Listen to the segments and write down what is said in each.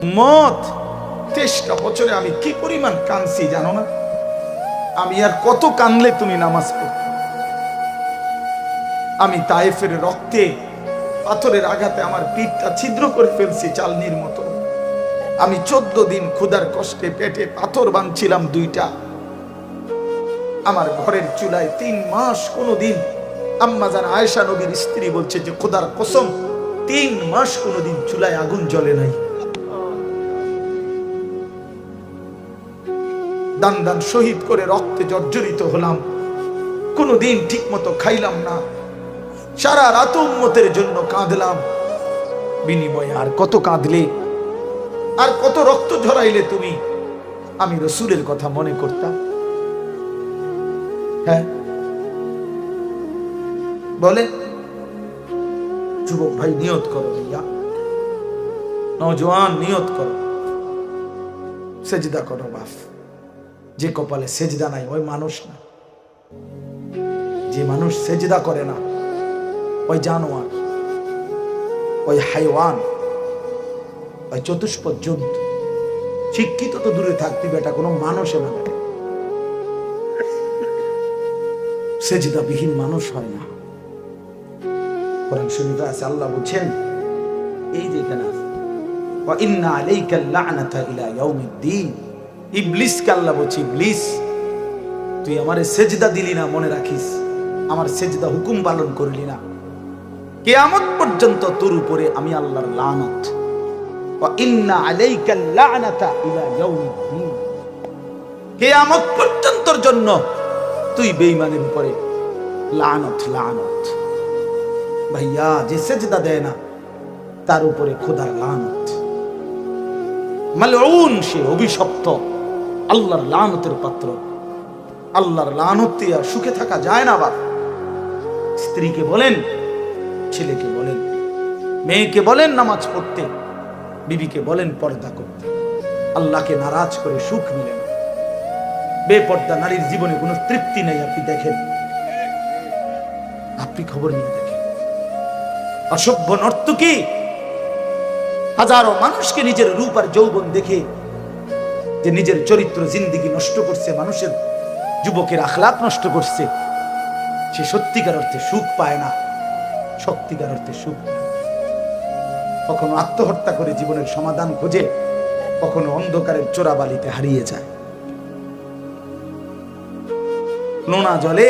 মত 23টা বছরে আমি কি পরিমাণ কাঁদছি জানো না? আমি আর কত কাঁদলে তুমি নামাজ পড়তে? আমি তায়েফের রক্তে পাথরের আঘাতে আমার পিঠটা ছিদ্র করে ফেলছি চালনির মতো। আমি 14 দিন ক্ষুধার কষ্টে পেটে পাথর বাঁধছিলাম 2টা। আমার ঘরের চুলায় 3 মাস কোনোদিন, আম্মা জান আয়েশা নবীর স্ত্রী বলছে যে খোদার কসম 3 মাস কোনোদিন চুলায় আগুন জ্বলে নাই। দান দান শহীদ করে রক্তে জর্জরিত হলাম, কোনোদিন ঠিক মতো খাইলাম না, সারা রাত উম্মতের জন্য কাঁদলাম। বিনিময়ে আর কত কাঁদলে, আর কত রক্ত ঝরাইলে তুমি? আমি রসূলের কথা মনে করতাম। হ্যাঁ বলে যুবক ভাই, নিয়ত করো ভাইয়া, নওজোয়ান নিয়ত করো, সেজদা করো। বাপ, যে কপালে সেজদা নাই ওই মানুষ না। যে মানুষ সেজদা করে না ওই জানোয়ার, ওই হাইওয়ান, ওই চতুষ্পদ জন্তু। শিক্ষিত তো দূরে থাকতে বেটা, কোনো মানুষে না বেটা। সেজদা বিহীন মানুষ হয় না। কোরআন শরীফে আছে, আল্লাহ বলেন এই যে এখানে আছে, ওয়া ইন্না আলাইকাল লা'নাতা ইলা ইয়াউমিদ্দিন। ইবলিসকে আল্লাহ বলছে, ইবলিস তুই আমারে সেজদা দিলি না, মনে রাখিস আমার সেজদা হুকুম পালন করলি না, কিয়ামত পর্যন্ত তোর উপরে আমি আল্লাহর লানত। ওয়া ইন্না আলাইকাল লা'নাতা ইলা ইয়াউমিদ্দিন, কিয়ামত পর্যন্তর জন্য তুই বেঈমানের উপরে লানত, লানত। ভাইয়া, যে সেজদা দেয় না তার উপরে খোদার লানত। মালউন, সে অভিশপ্ত, আল্লাহর লানতের পাত্র। আল্লাহর লানত দিয়ে সুখে থাকা যায় না। বাপ, স্ত্রীকে বলেন, ছেলেকে বলেন, মেয়েকে বলেন নামাজ পড়তে, বিবিকে বলেন পর্দা করতে। আল্লাহকে নারাজ করে সুখ মিলে না। বেপর্দা নারীর জীবনে কোনো তৃপ্তি নেই। আপনি দেখেন, আপনি খবর নিয়ে দেখেন, অসভ্য নর্তকী হাজারো মানুষকে নিজের রূপ আর যৌবন দেখে যে নিজের চরিত্র জিন্দিগি নষ্ট করছে, মানুষের যুবকের আখলাক নষ্ট করছে, সে সত্যিকার অর্থে সুখ পায় না। সত্যিকার অর্থে সুখ কখনো আত্মহত্যা করে জীবনের সমাধান খোঁজে, কখনো অন্ধকারের চোরাবালিতে হারিয়ে যায়। নোনা জলে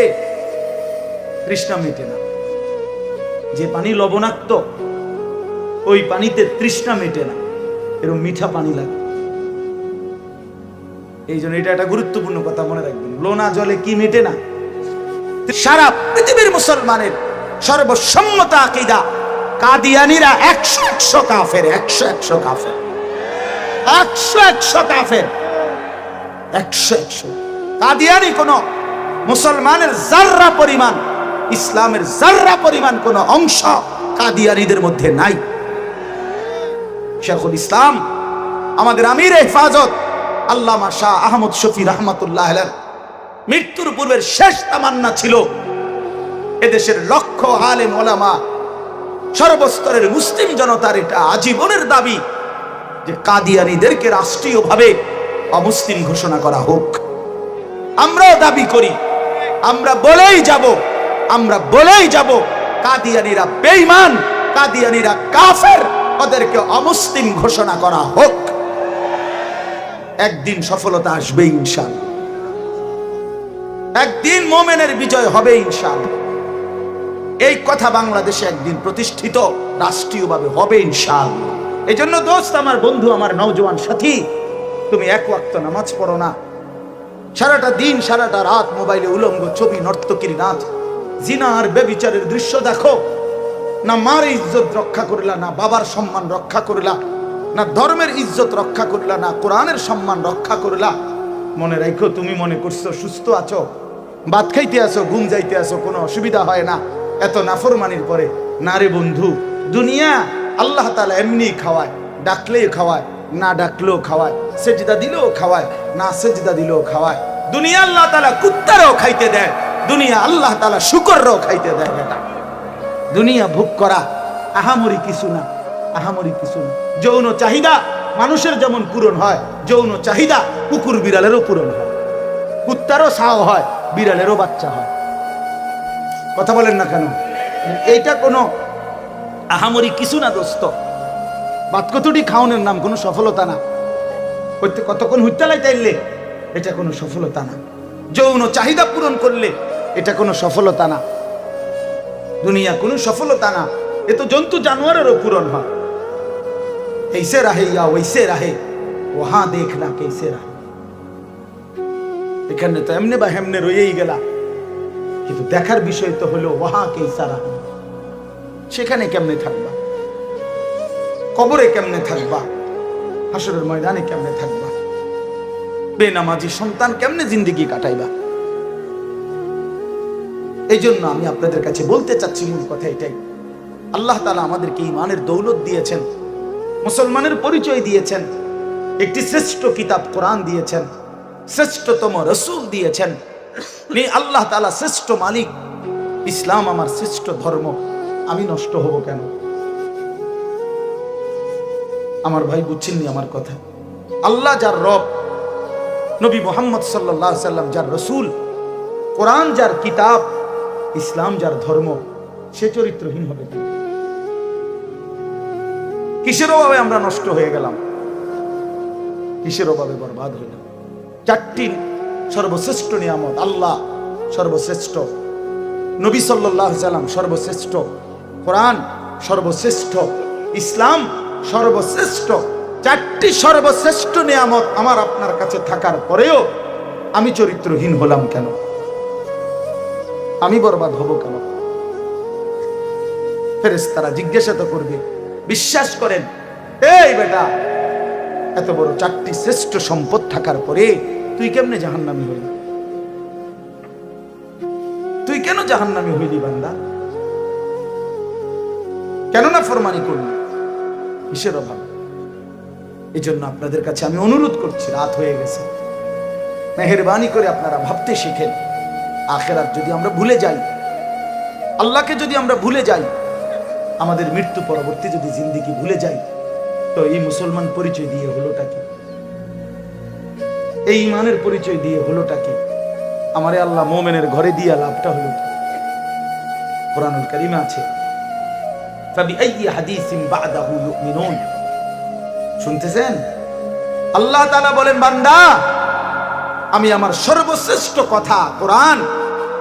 তৃষ্ণা মেটে না। যে পানি লবণাক্ত ওই পানিতে তৃষ্ণা মেটে না, এরকম মিঠা পানি লাগে। এই জন্য এটা একটা গুরুত্বপূর্ণ কথা মনে রাখবেন, লোনা জলে কি মেটে না? সারা পৃথিবীর মুসলমানের সর্বসম্মত আকীদা, কাদিয়ানীরা 100 কাফের, 100 কাফের, 100 কাফের, 100। কাদিয়ানী কোন মুসলমানের জাররা পরিমাণ, ইসলামের জাররা পরিমাণ কোন অংশ কাদিয়ানীদের মধ্যে নাই। শেখুল ইসলাম, আমাদের আমির হেফাজত আল্লামা শাহ আহমদ শফি রাহমাতুল্লাহ আলাইহি মৃত্যুর পূর্বের শেষ তামান্না ছিল এদেশের লক্ষ আলেম ওলামা, সর্বস্তরের মুসলিম জনতার এটা আজীবনের দাবি যে কাদিয়ানীদেরকে রাষ্ট্রীয়ভাবে অমুসলিম ঘোষণা করা হোক। আমরাও দাবি করি, আমরা বলেই যাব, আমরা বলেই যাব, কাদিয়ানীরা বেঈমান, কাদিয়ানীরা কাফের, ওদেরকে অমুসলিম ঘোষণা করা হোক। একদিন সফলতা আসবে ইনশাআল্লাহ, একদিন মুমিনের বিজয় হবে ইনশাআল্লাহ। এই কথা বাংলাদেশে একদিন প্রতিষ্ঠিত রাষ্ট্রীয়ভাবে হবে ইনশাআল্লাহ। এজন্য দোস্ত, আমার বন্ধু, আমার নওজোয়ান সাথী, তুমি এক ওয়াক্ত নামাজ পড়ো না, সারাটা দিন সারাটা রাত মোবাইলে উলঙ্গ ছবি, নর্তকীর নাচ, জিনা আর ব্যভিচারের দৃশ্য দেখো, না মার ইজ্জত রক্ষা করিলা, না বাবার সম্মান রক্ষা করিলা, না ধর্মের ইজ্জত রক্ষা করিলা, না কোরআনের সম্মান রক্ষা করিলা। মনে রাখো, তুমি মনে করছো সুস্থ আছো, ভাত খাইতে আছো, ঘুম যাইতে আছো, কোনো অসুবিধা হয় না এত নাফরমানির পরে। না রে বন্ধু, দুনিয়া আল্লাহ তাআলা এমনি খাওয়ায়, ডাকলেই খাওয়ায়, না ডাকলেও খাওয়ায়, সেজদা দিলেও খাওয়ায়, না সেজদা দিলেও খাওয়ায়। দুনিয়া আল্লাহ তাআলা কুত্তারও খাইতে দেয়, দুনিয়া আল্লাহ তাআলা শুকরও খাইতে দেয়। বেটা, দুনিয়া ভোগ করা আহামরি কিছু না, আহামরি কিছু না। যৌন চাহিদা মানুষের যেমন পূরণ হয়, যৌন চাহিদা কুকুর বিড়ালেরও পূরণ হয়, কুত্তারও ছাও হয়, বিড়ালেরও বাচ্চা হয়। কথা বলেন না কেন? এইটা কোনো আহামরি কিছু না দোস্ত। ভাত কতটি খাওয়ানোর নাম কোনো সফলতা না। কতক্ষণ হুইতালাই চাইলে এটা কোনো সফলতা না। যৌন চাহিদা পূরণ করলে এটা কোনো সফলতা না। দুনিয়া কোনো সফলতা না। এ তো জন্তু জানোয়ারেরও পূরণ হয়। ऐसे रहे या वैसे रहे, वहां देखना कैसे रहे। এখানে তো এমনি বা হেমনে রয়েই গেলা, কিন্তু দেখার বিষয় তো হলো ওহা কেসা রাহে, সেখানে কেমনে থাকবা, কবরে কেমনে থাকবা, হাসরের ময়দানে কেমনে থাকবা, বেনামাজি সন্তান কেমনে জিন্দেগি কাটাইবা। এই জন্য আমি আপনাদের কাছে বলতে চাচ্ছি, মূল কথা এটাই, আল্লাহ তাআলা আমাদেরকে ঈমানের দৌলত দিয়েছেন, মুসলমানের পরিচয় দিয়েছেন, একটি শ্রেষ্ঠ কিতাব কোরআন দিয়েছেন, শ্রেষ্ঠতম রাসূল দিয়েছেন। আল্লাহ তাআলা শ্রেষ্ঠ মালিক, ইসলাম আমার শ্রেষ্ঠ ধর্ম, আমি নষ্ট হব কেন? আমার ভাই বুঝছেননি আমার কথা? আল্লাহ যার রব, নবী মুহাম্মদ সাল্লাল্লাহু আলাইহি সাল্লাম যার রাসূল, কোরআন যার কিতাব, ইসলাম যার ধর্ম, সে চরিত্রহীন হবে কেন? কিসের অভাবে আমরা নষ্ট হয়ে গেলাম? কিসের অভাবে বরবাদ হইলাম? চারটি সর্বশ্রেষ্ঠ নিয়ামত, আল্লাহ সর্বশ্রেষ্ঠ, নবী সাল্লাল্লাহু আলাইহি সাল্লাম সর্বশ্রেষ্ঠ, কোরআন সর্বশ্রেষ্ঠ, ইসলাম সর্বশ্রেষ্ঠ। চারটি সর্বশ্রেষ্ঠ নিয়ামত আমার আপনার কাছে থাকার পরেও আমি চরিত্রহীন হলাম কেন? আমি বরবাদ হব কেন? ফেরেশতারা জিজ্ঞাসা তো করবে। বিশ্বাস করেন, এই বেটা, এত বড় চারটি শ্রেষ্ঠ সম্পদ থাকার পরে তুই কেমনে জাহান্নামী হইলি? তুই কেন জাহান্নামী হইলি বান্দা? কেন না ফরমানি করলি? কিসের অভাব? এই জন্য আপনাদের কাছে আমি অনুরোধ করছি, রাত হয়ে গেছে, মেহেরবানি করে আপনারা ভাবতে শিখেন। আখিরাত যদি আমরা ভুলে যাই, আল্লাহকে যদি আমরা ভুলে যাই, আমাদের মৃত্যু পরবর্তী যদি জিন্দেগি ভুলে যাই, তো এই মুসলমান পরিচয় দিয়ে হলোটা কি? এই ইমানের পরিচয় দিয়ে হলোটা কি? আমারে আল্লাহ মোমেনের ঘরে দিয়া লাভটা হলো কি? কুরআনুল কারীমে আছে, ফাবিআইয়ি হাদিসিন বা'দাহু ইউমিনুন। শুনতেছেন? আল্লাহ তাআলা বলেন, বান্দা, আমি আমার সর্বশ্রেষ্ঠ কথা কোরআন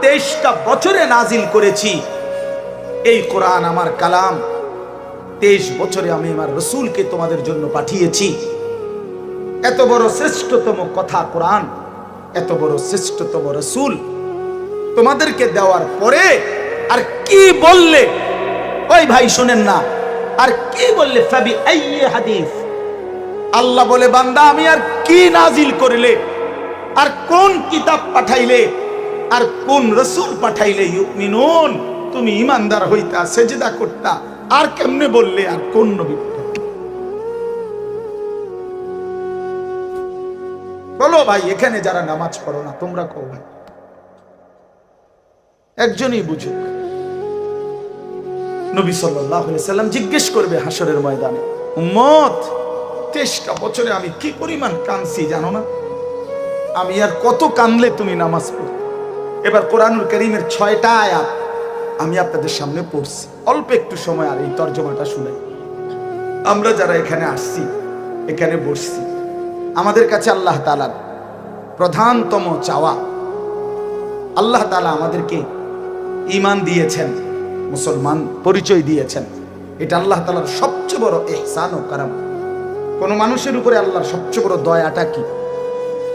23টা বছরে নাজিল করেছি। এই কোরআন আমার কালাম, 23 বছরে আমি আমার রাসূলকে তোমাদের জন্য পাঠিয়েছি। এত বড় শ্রেষ্ঠতম কথা কোরআন, এত বড় শ্রেষ্ঠতম রাসূল তোমাদেরকে দেওয়ার পরে আর কি বললে? ওই ভাই শুনেন না, আর কি বললে? ফাবি আইয়ি হাদিস। আল্লাহ বলে, বান্দা, আমি আর কি নাজিল করলে, আর কোন কিতাব পাঠাইলে, আর কোন রাসূল পাঠাইলে ইউমিনুন তুমি ঈমানদার হইতা, সেজদা করতা, আর কেমনে বললে? আর কোন নবী? বলো ভাই, এখানে যারা নামাজ পড়ো না, তোমরা কও ভাই, একজনই বুঝুক। নবী সাল্লাল্লাহু আলাইহি সাল্লাম জিজ্ঞেস করবে হাসরের ময়দানে, উম্মত, 23টা বছরে আমি কি পরিমাণ কাঁদছি জানো না? আমি আর কত কাঁদলে তুমি নামাজ পড়ো? এবার কোরআনুল কারীমের 6টা আয়াত আমি আপনাদের সামনে পড়ছি, অল্প একটু সময়, আর এই তরজমাটা শুনে আমরা যারা এখানে আসছি, এখানে বসছি, আমাদের কাছে আল্লাহ তাআলার প্রধানতম চাওয়া, আল্লাহ তাআলা আমাদেরকে ঈমান দিয়েছেন, মুসলমান পরিচয় দিয়েছেন। এটা আল্লাহ তাআলার সবচেয়ে বড় ইহসান ও কারাম। কোন মানুষের উপরে আল্লাহর সবচেয়ে বড় দয়াটা কি?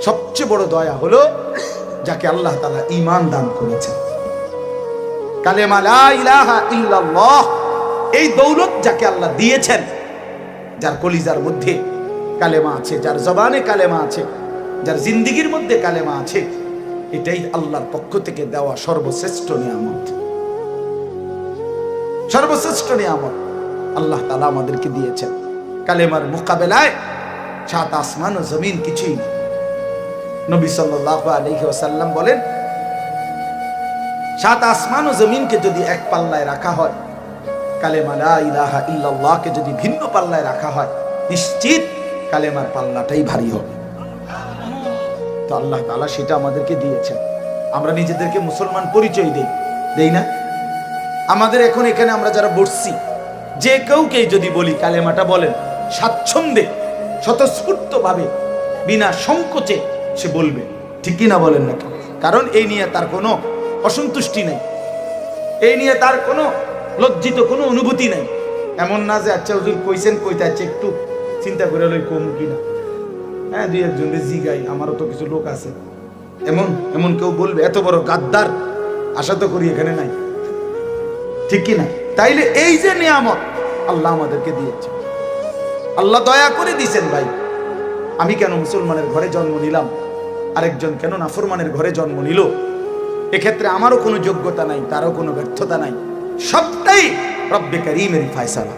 সবচেয়ে বড় দয়া হলো যাকে আল্লাহ তাআলা ঈমান দান করেছেন। কালেমা লা ইলাহা ইল্লাল্লাহ, এই দৌলত যাকে আল্লাহ দিয়েছেন, যার কলিজার মধ্যে কালেমা আছে, যার জবানে কালেমা আছে, যার জিন্দেগীর মধ্যে কালেমা আছে, এটাই আল্লাহর পক্ষ থেকে দেওয়া সর্বশ্রেষ্ঠ নিয়ামত। সর্বশ্রেষ্ঠ নিয়ামত আল্লাহ তাআলা আমাদেরকে দিয়েছেন। কালেমার মোকাবেলায় 7 আসমান ও জমিন কিছুই না। নবী সাল্লাল্লাহু আলাইহি ওয়াসাল্লাম বলেন, 7 আসমান ও জমিনকে যদি এক পাল্লায় রাখা হয়, কালেমা লা ইলাহা ইল্লাল্লাহকে যদি ভিন্ন পাল্লায় রাখা হয়, নিশ্চিত কালেমার পাল্লাটাই ভারী হবে। তো আল্লাহ তাআলা সেটা আমাদেরকে দিয়েছেন। আমরা নিজেদেরকে মুসলমান পরিচয় দেই না? আমাদের এখন এখানে আমরা যারা বসছি, যে কেউকে যদি বলি কালেমাটা বলেন, স্বাচ্ছন্দ্যে স্বতঃস্ফূর্ত ভাবে বিনা সংকোচে সে বলবে, ঠিক কি না বলেন নাকি? কারণ এই নিয়ে তার কোনো অসন্তুষ্টি নেই, এই নিয়ে তার কোনো লজ্জিত কোনো অনুভূতি নেই। এমন না যে আচ্ছা হুজুর কইছেন কইতে আছে একটু চিন্তা করে লই কম কিনা, হ্যাঁ দুই একজন জিগাই, আমারও তো কিছু লোক আছে, এমন এমন কেউ বলবে? এত বড় গাদ্দার আশা তো করি এখানে নাই, ঠিক কি না? তাইলে এই যে নিয়ামত আল্লাহ আমাদেরকে দিয়েছে, আল্লাহ দয়া করে দিয়েছেন। ভাই আমি কেন মুসলমানের ঘরে জন্ম নিলাম, আরেকজন কেন নাফরমানের ঘরে জন্ম নিল? এক্ষেত্রে আমারও কোনো যোগ্যতা নাই, তারও কোনো ব্যর্থতা নাই, সবটাই রব্বে কারীমের ফয়সালা,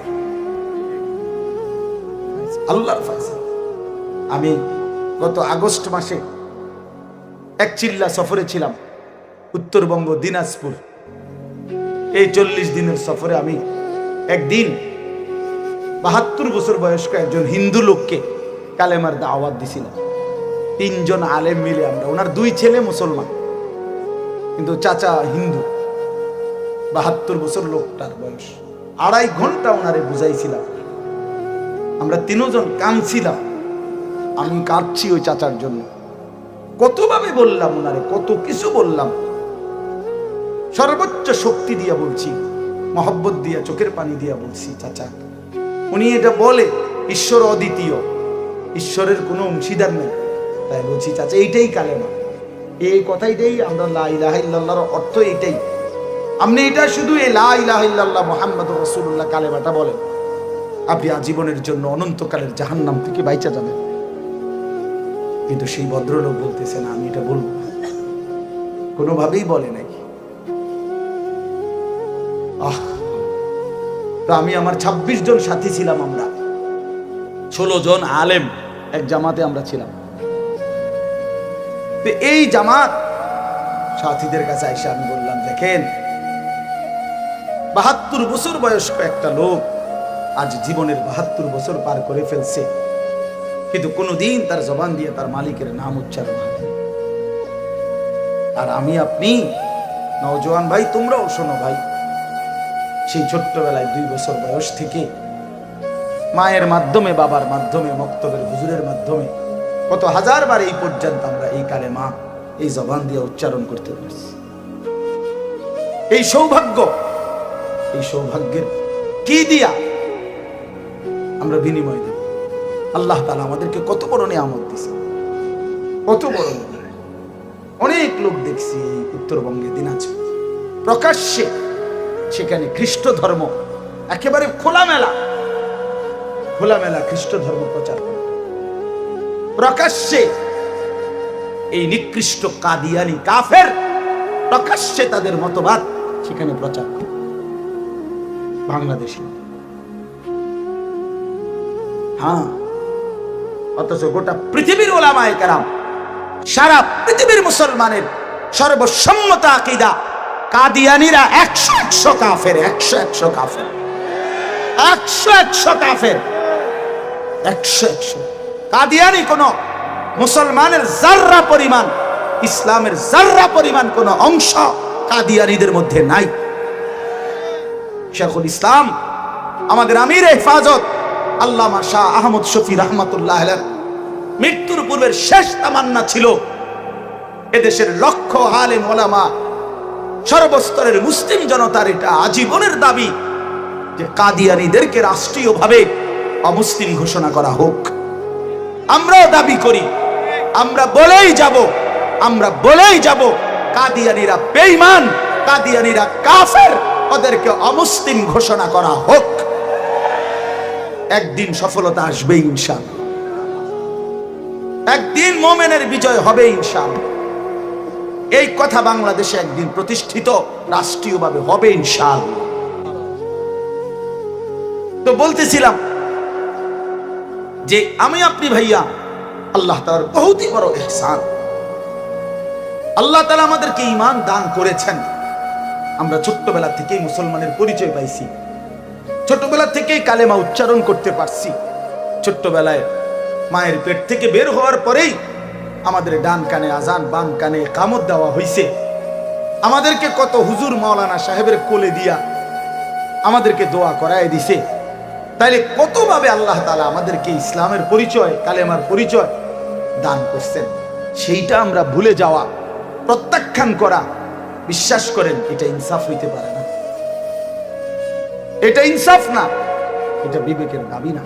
আল্লাহর ফয়সালা। আমি গত আগস্ট মাসে এক চিল্লা সফরে ছিলাম, উত্তরবঙ্গ দিনাজপুর। এই 40 দিনের সফরে আমি একদিন 72 বছর বয়স্ক একজন হিন্দু লোককে কালেমার দাওয়াত দিছিলাম। 3 জন আলেম মিলে আমরা, ওনার 2 ছেলে মুসলমান কিন্তু চাচা হিন্দু। 72 বছর লোকটার বয়স। 2.5 ঘন্টা ওনারে বুঝাইছিলাম। আমরা 3 জন কাঁদছিলাম, আমি কাঁদছি ওই চাচার জন্য। কতভাবে বললাম ওনারে, কত কিছু বললাম, সর্বোচ্চ শক্তি দিয়া বলছি, মহব্বত দিয়া, চোখের পানি দিয়া বলছি, চাচা উনি এটা বলে ঈশ্বর অদ্বিতীয়, ঈশ্বরের কোনো অংশীদার নেই, তাই বলছি চাচা এইটাই কালেমা, এই কথাইটাই আমরা লা ইলাহা ইল্লাল্লাহর অর্থ এইটাই। আপনি এটা শুধু এই লা ইলাহা ইল্লাল্লাহ মুহাম্মাদুর রাসূলুল্লাহ কালেমাটা বলেন, আপনি আজীবনের জন্য অনন্তকালের জাহান্নাম থেকে বাইচা যাবেন। কিন্তু সেই ভদ্রলোক বলতেছে না, আমি এটা বলবো না, কোনোভাবেই বলে নাই। তো আমি আমার 26 জন সাথী ছিলাম, আমরা 16 জন আলেম এক জামাতে আমরা ছিলাম। তো এই জামাত সাথীদের কাছে এসে আমি বললাম, দেখেন 72 বছর বয়স্ক একটা লোক আজ জীবনের 72 বছর পার করে ফেলছে, কিন্তু কোনোদিন তার জবান দিয়ে তার মালিকের নাম উচ্চারণ হয়। আর আমি আপনি নওজোয়ান ভাই, তোমরাও শোনো ভাই, সেই ছোট্টবেলায় 2 বছর বয়স থেকে মায়ের মাধ্যমে, বাবার মাধ্যমে, মক্তবের হুজুরের মাধ্যমে কত হাজারবার এই পর্যন্ত আমরা এই কালেমা এই জবান দিয়ে উচ্চারণ করতে পারছি। এই সৌভাগ্য, এই সৌভাগ্যের কি দিয়া আমরা বিনিময় দেব? আল্লাহ তাআলা আমাদেরকে কত বড় নিয়ামত দিয়েছে, কত বড়। অনেক লোক দেখছি উত্তরবঙ্গে দিনাজপুর প্রকাশ্যে, সেখানে খ্রিস্ট ধর্ম একেবারে খোলামেলা খ্রিস্ট ধর্ম প্রচার করে, প্রকাশ্যে এই নিকৃষ্ট কাদিয়ানি কাফের প্রকাশ্যে তাদের মতবাদ সেখানে প্রচার করে বাংলাদেশে। হ্যাঁ, অথচ গোটা পৃথিবীর ওলামায়ে কেরাম, সারা পৃথিবীর মুসলমানের সর্বসম্মত আকীদা, কাদিয়ানীরা 100 কাফের, 100 কাফের, 100 কাফের, 100। কাদিয়ানী কোন মুসলমানের জাররা পরিমাণ, ইসলামের জাররা পরিমাণ কোন অংশ কাদিয়ানীদের মধ্যে নাই। শেখুল ইসলাম আমাদের আমির হেফাজত আল্লামা শাহ আহমদ শফি রাহমাতুল্লাহ আলাইহি মৃত্যুর পূর্বের শেষ তামান্না ছিল এদেশের লক্ষ আলেম ওলামা, সর্বস্তরের মুসলিম জনতার এটা আজীবনের দাবি যে কাদিয়ানীদেরকে রাষ্ট্রীয়ভাবে অমুসলিম ঘোষণা করা হোক। আমরাও দাবি করি, আমরা বলেই যাব কাদিয়ানীরা বেঈমান, কাদিয়ানীরা কাফের, ওদেরকে অমুসলিম ঘোষণা করা হোক। একদিন সফলতা আসবে ইনশাআল্লাহ, একদিন মুমিনের বিজয় হবে ইনশাআল্লাহ। এই কথা বাংলাদেশে একদিন প্রতিষ্ঠিত রাষ্ট্রীয়ভাবে হবে ইনশাআল্লাহ। তো বলতেছিলাম যে আমি আপনি ভাইয়া, আল্লাহ তাআলার বহুতই বড় ইহসান, আল্লাহ তাআলা আমাদেরকে ঈমান দান করেছেন। আমরা ছোট্টবেলা থেকেই মুসলমানের পরিচয় পাইছি, ছোটবেলা থেকেই কালেমা উচ্চারণ করতে পারছি। ছোট্টবেলায় মায়ের পেট থেকে বের হওয়ার পরেই আমাদের ডান কানে আজান, বাম কানে কামত দেওয়া হয়েছে। আমাদেরকে কত হুজুর মাওলানা সাহেবের কোলে দিয়া আমাদেরকে দোয়া করায় দিছে। তাইলে কতভাবে আল্লাহ তাআলা আমাদেরকে ইসলামের পরিচয়, কালেমার পরিচয় দান করছেন, সেইটা আমরা ভুলে যাওয়া, প্রত্যাখ্যান করা, বিশ্বাস করেন এটা ইনসাফ হইতে পারে না। এটা ইনসাফ না, এটা বিবেকের দাবি না।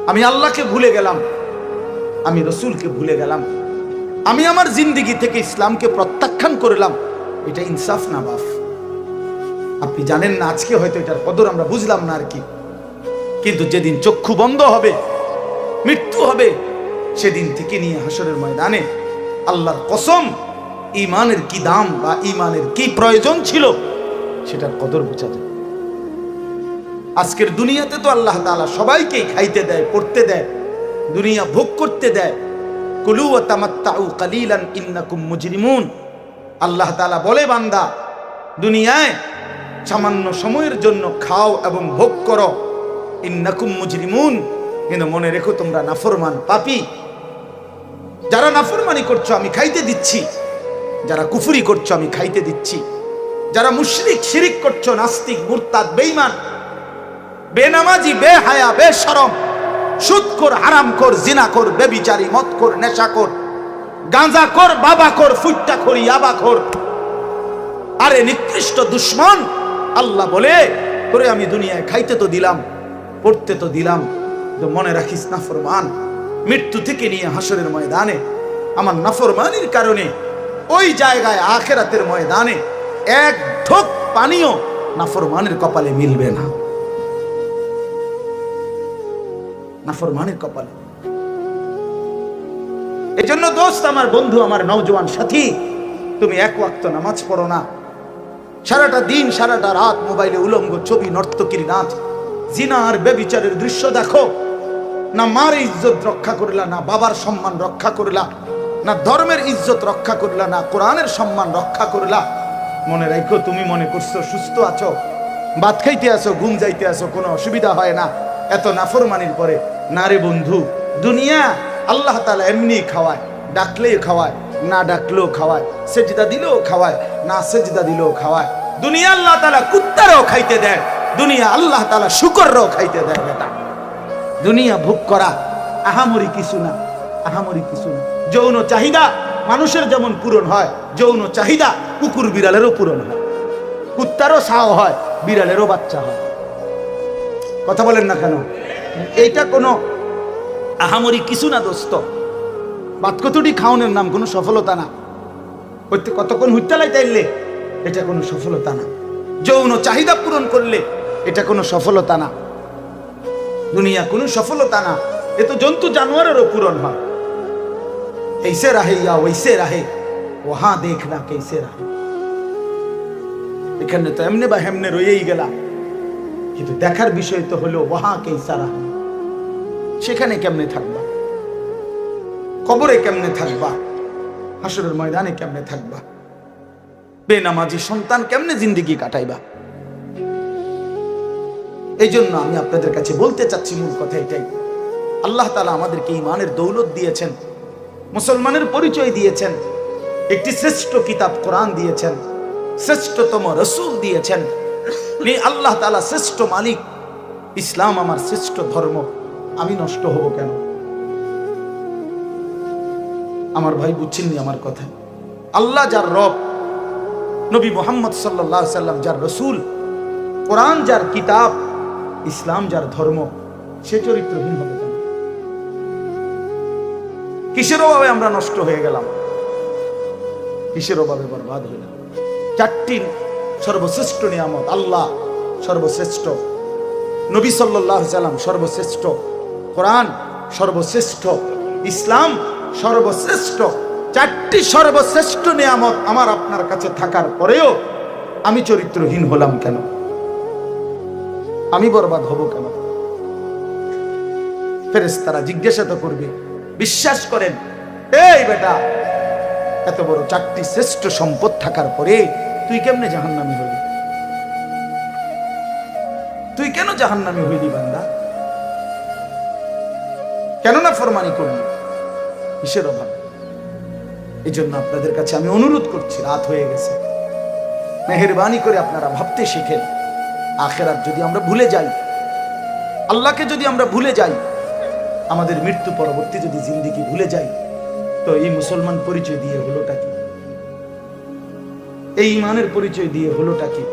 আমি আল্লাহকে ভুলে গেলাম, আমি রসুলকে ভুলে গেলাম, আমি আমার জিন্দিগি থেকে ইসলামকে প্রত্যাখ্যান করলাম, এটা ইনসাফ না বাপ। আপনি জানেন না, আজকে হয়তো এটার কদর আমরা বুঝলাম না আর কি, কিন্তু যেদিন চক্ষু বন্ধ হবে, মৃত্যু হবে, সেদিন থেকে নিয়ে হাসরের ময়দানে আল্লাহর কসম ঈমানের কি দাম বা ঈমানের কি প্রয়োজন ছিল সেটার কদর বোঝা যায়। আজকের দুনিয়াতে তো আল্লাহ তাআলা সবাইকেই খাইতে দেয়, পড়তে দেয়, দুনিয়া ভোগ করতে দেয়। কুলু ওয়া তামাত্তাউ কালিলান ইন্নাকুম মুজরিমুন। আল্লাহ তাআলা বলে, বান্দা দুনিয়ায় সামান্য সময়ের জন্য খাও এবং ভোগ করো, ইন্নাকুম মুজরিমুন, কিন্তু মনে রেখো তোমরা নাফরমান, পাপী। যারা নাফরমানি করছো আমি খাইতে দিচ্ছি, যারা কুফরি করছো আমি খাইতে দিচ্ছি, যারা মুশরিক শিরিক করছো, নাস্তিক মুরতাদ বেঈমান বেনামাজি বেহায়া বেশরম সুদখোর হারামখোর জিনাখোর বেবিচারী মদখোর নেশাখোর গাঁজাখোর বাবাখোর ফুট্টাখোর ইয়াবাখোর, আরে নিকৃষ্ট দুশ্মন। আল্লাহ বলে, তোরে আমি দুনিয়ায় খাইতে তো দিলাম, পড়তে তো দিলাম, তো মনে রাখিস নাফরমান, মৃত্যু থেকে নিয়ে হাসরের ময়দানে আমার নাফরমানির কারণে ওই জায়গায় আখিরাতের ময়দানে এক ঢোক পানিও নাফরমানের কপালে মিলবে না, নাফরমানের কপালে। এজন্য দোস্ত, আমার বন্ধু, আমার নওজোয়ান সাথী, তুমি এক ওয়াক্ত নামাজ পড়ো না, সারাটা দিন সারাটা রাত মোবাইলে উলঙ্গ ছবি, নর্তকীর নাচ, জিনা আর ব্যভিচারের দৃশ্য দেখো, না মার ইজ্জত রক্ষা করলা, না বাবার সম্মান রক্ষা করলা, না ধর্মের ইজ্জত রক্ষা করলা, না কোরআনের সম্মান রক্ষা করলা। মনে রাখো, তুমি মনে করছো সুস্থ আছো, ভাত খাইতে আসো, ঘুম যাইতে আসো, কোনো অসুবিধা হয় না এত নাফরমানির পরে। না রে বন্ধু, দুনিয়া আল্লাহ তাআলা এমনি খাওয়ায়, ডাকলেই খাওয়ায়, না ডাকলেও খাওয়ায়, সেজদা দিলেও খাওয়ায়, না সেজদা দিলেও খাওয়ায়। দুনিয়া আল্লাহ তাআলা কুত্তারও খাইতে দেয়, দুনিয়া আল্লাহ তাআলা শুকরও খাইতে দেয়। বেটা, দুনিয়া ভোগ করা আহামরি কিছু না, আহামরি কিছু না। যৌন চাহিদা মানুষের যেমন পূরণ হয়, যৌন চাহিদা কুকুর বিড়ালেরও পূরণ হয়, কুত্তারও ছাও হয়, বিড়ালেরও বাচ্চা হয়। কথা বলেন না কেন? এইটা কোনো আহামরি কিছু না দোস্ত। বাতকতুটি খাওয়ানোর নাম কোনো সফলতা না, কতক্ষণ হুইটালাই তাইলে এটা কোনো সফলতা না। যৌন চাহিদা পূরণ করলে এটা কোনো সফলতা না, দুনিয়া কোনো সফলতা না। এ তো জন্তু জানোয়ারেরও পূরণ হয়। ऐसे रहे या वैसे रहे, वहां देखना कैसे रहे। এখানে তো এমনি বা হেমনে রয়েই গেলা, কিন্তু দেখার বিষয় তো হলো ওয়াহা কেসা রাহে, সেখানে কেমনে থাকবা, কবরে কেমনে থাকবা, হাসরের ময়দানে কেমনে থাকবা, বেনামাজি সন্তান কেমনে জিন্দেগি কাটাইবা। এই জন্য আমি আপনাদের কাছে বলতে চাচ্ছি, মূল কথা এটাই, আল্লাহ তাআলা আমাদেরকে ঈমানের দৌলত দিয়েছেন, মুসলমানের পরিচয় দিয়েছেন, একটি শ্রেষ্ঠ কিতাব কোরআন দিয়েছেন, শ্রেষ্ঠতম রাসূল দিয়েছেন। আল্লাহ তাআলা শ্রেষ্ঠ মালিক, ইসলাম আমার শ্রেষ্ঠ ধর্ম, আমি নষ্ট হব কেন? আমার ভাই বুঝছেননি আমার কথা? আল্লাহ যার রব, নবী মুহাম্মদ সাল্লাল্লাহু আলাইহি সাল্লাম যার রাসূল, কোরআন যার কিতাব, ইসলাম যার ধর্ম, সে চরিত্রহীন হবে কেন? কিসের অভাবে আমরা নষ্ট হয়ে গেলাম? কিসের অভাবে বরবাদ হইলাম? চারটি সর্বশ্রেষ্ঠ নিয়ামত, আল্লাহ সর্বশ্রেষ্ঠ, নবী সাল্লাল্লাহু আলাইহি সাল্লাম সর্বশ্রেষ্ঠ, কোরআন সর্বশ্রেষ্ঠ, ইসলাম সর্বশ্রেষ্ঠ। চারটি সর্বশ্রেষ্ঠ নিয়ামত আমার আপনার কাছে থাকার পরেও আমি চরিত্রহীন হলাম কেন? আমি বরবাদ হব কেন? ফেরেশতারা জিজ্ঞাসা তো করবে। বিশ্বাস করেন, এই বেটা, এত বড় চারটি শ্রেষ্ঠ সম্পদ থাকার পরে তুই কেমনে জাহান্নামী হলি? তুই কেন জাহান্নামী হইলি বান্দা? কেন না ফরমানি করলি? কিসের অভাব? এই জন্য আপনাদের কাছে আমি অনুরোধ করছি, রাত হয়ে গেছে, মেহেরবানি করে আপনারা ভাবতে শিখেন। আখেরাত যদি আমরা ভুলে যাই, আল্লাহকে যদি আমরা ভুলে যাই, আমাদের মৃত্যু পরবর্তী যদি জিন্দেগি ভুলে যাই, তো এই মুসলমান পরিচয় দিয়ে হলোটা কি? এই ইমানের পরিচয় দিয়ে হলোটা কি?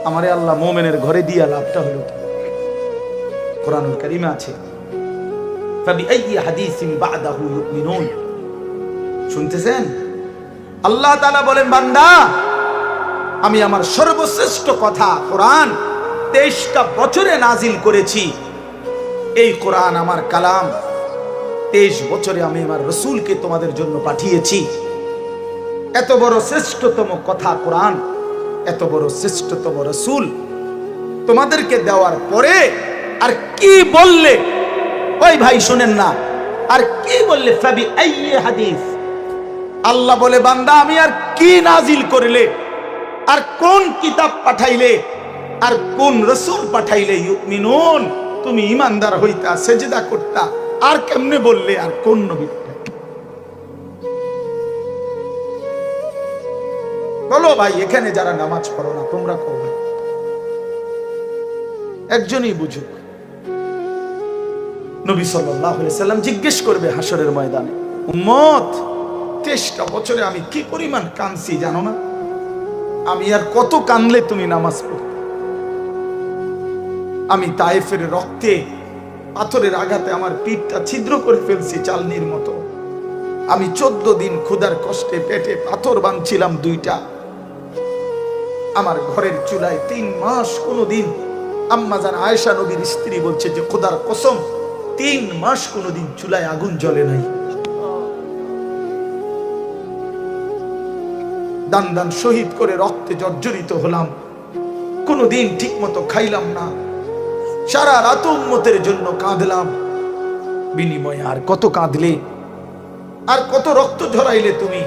আমারে আল্লাহ মোমেনের ঘরে দিয়া লাভটা হলো কি? কোরআনুল কারীমে আছে, ফাবিআইয়ি হাদিসিন বা'দাহু ইউমিনুন। শুনতেছেন? আল্লাহ তাআলা বলেন, বান্দা, আমি আমার সর্বশ্রেষ্ঠ কথা কোরআন 23টা বছরে নাজিল করেছি। এই কোরআন আমার কালাম, 23 বছরে আমি আমার রাসূলকে তোমাদের জন্য পাঠিয়েছি। এত বড় শ্রেষ্ঠতম কথা কোরআন, এত বড় শ্রেষ্ঠতম রাসূল তোমাদেরকে দেওয়ার পরে আর কি বললে? ওই ভাই শুনেন না, আর কি বললে? ফাবিআইয়ি হাদিস। আল্লাহ বলে, বান্দা, আমি আর কি নাজিল করলে, আর কোন কিতাব পাঠাইলে, আর কোন রাসূল পাঠাইলে ইউমিনুন তুমি ঈমানদার হইতা, সেজদা করতা, আর কেমনে বললে? আর কোন নবী? বলো ভাই, এখানে যারা নামাজ পড়ো না, তোমরা কও, একজনই বুঝুক। নবী সাল্লাল্লাহু আলাইহি সাল্লাম জিজ্ঞেস করবে হাসরের ময়দানে, উম্মত, 23টা বছরে আমি কি পরিমাণ কাঁদছি জানো না? আমি আর কত কাঁদলে তুমি নামাজ পড়তে? আমি তায়েফের রক্তে, পাথরের আঘাতে আমার পিঠটা ছিদ্র করে ফেলছি চালনির মতো। আমি 14 দিন ক্ষুধার কষ্টে পেটে পাথর বাঁধছিলাম 2টা। আমার ঘরের চুলায় 3 মাস কোনোদিন, আম্মা জান আয়েশা নবীর স্ত্রী বলছে যে খোদার কসম, 3 মাস কোনোদিন চুলায় আগুন জ্বলে নাই। দান দান শহীদ করে রক্তে জর্জরিত হলাম, কোনোদিন ঠিক মতো খাইলাম না, সারা রাত উম্মতের জন্য কাঁদলাম। বিনিময়ে আর কত কাঁদলে, আর কত রক্ত ঝরাইলে তুমি?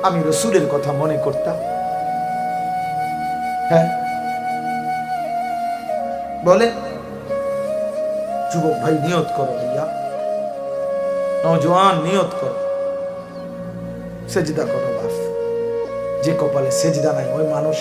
আমি রাসূলের কথা মনে করতাম। হ্যাঁ বলে, যুবক ভাই নিয়ত করো, ভাইয়া নওজোয়ান নিয়ত করো, সেজদা করো। বাস, যে কপালে সেজদা নাই ওই মানুষ